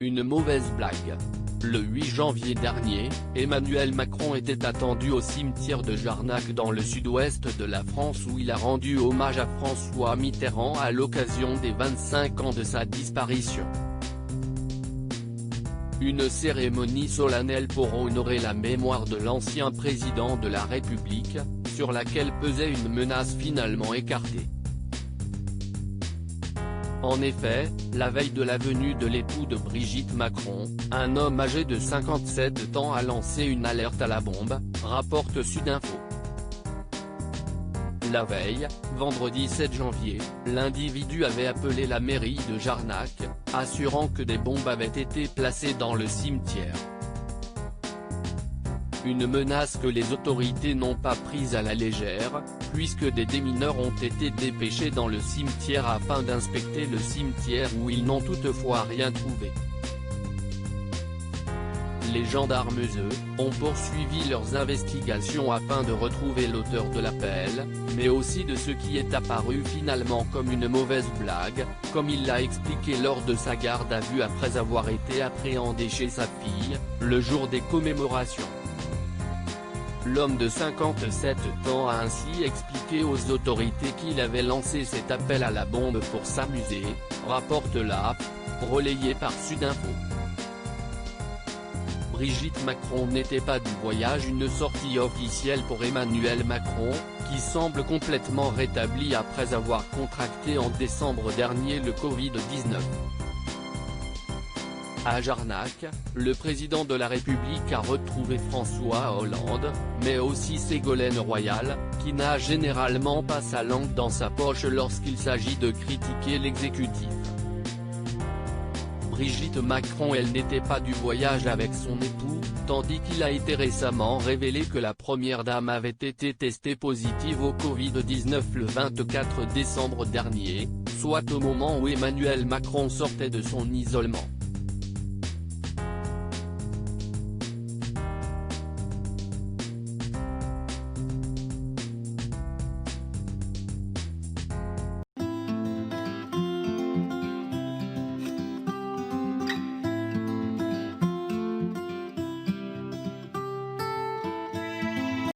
Une mauvaise blague. Le 8 janvier dernier, Emmanuel Macron était attendu au cimetière de Jarnac dans le sud-ouest de la France où il a rendu hommage à François Mitterrand à l'occasion des 25 ans de sa disparition. Une cérémonie solennelle pour honorer la mémoire de l'ancien président de la République, sur laquelle pesait une menace finalement écartée. En effet, la veille de la venue de l'époux de Brigitte Macron, un homme âgé de 57 ans a lancé une alerte à la bombe, rapporte Sudinfo. La veille, vendredi 7 janvier, l'individu avait appelé la mairie de Jarnac, assurant que des bombes avaient été placées dans le cimetière. Une menace que les autorités n'ont pas prise à la légère, puisque des démineurs ont été dépêchés dans le cimetière afin d'inspecter le cimetière où ils n'ont toutefois rien trouvé. Les gendarmes, eux, ont poursuivi leurs investigations afin de retrouver l'auteur de l'appel, mais aussi de ce qui est apparu finalement comme une mauvaise blague, comme il l'a expliqué lors de sa garde à vue après avoir été appréhendé chez sa fille, le jour des commémorations. L'homme de 57 ans a ainsi expliqué aux autorités qu'il avait lancé cet appel à la bombe pour s'amuser, rapporte l'AFP, relayé par Sudinfo. Brigitte Macron n'était pas du voyage. Une sortie officielle pour Emmanuel Macron, qui semble complètement rétabli après avoir contracté en décembre dernier le Covid-19. À Jarnac, le président de la République a retrouvé François Hollande, mais aussi Ségolène Royal, qui n'a généralement pas sa langue dans sa poche lorsqu'il s'agit de critiquer l'exécutif. Brigitte Macron, elle n'était pas du voyage avec son époux, tandis qu'il a été récemment révélé que la première dame avait été testée positive au Covid-19 le 24 décembre dernier, soit au moment où Emmanuel Macron sortait de son isolement.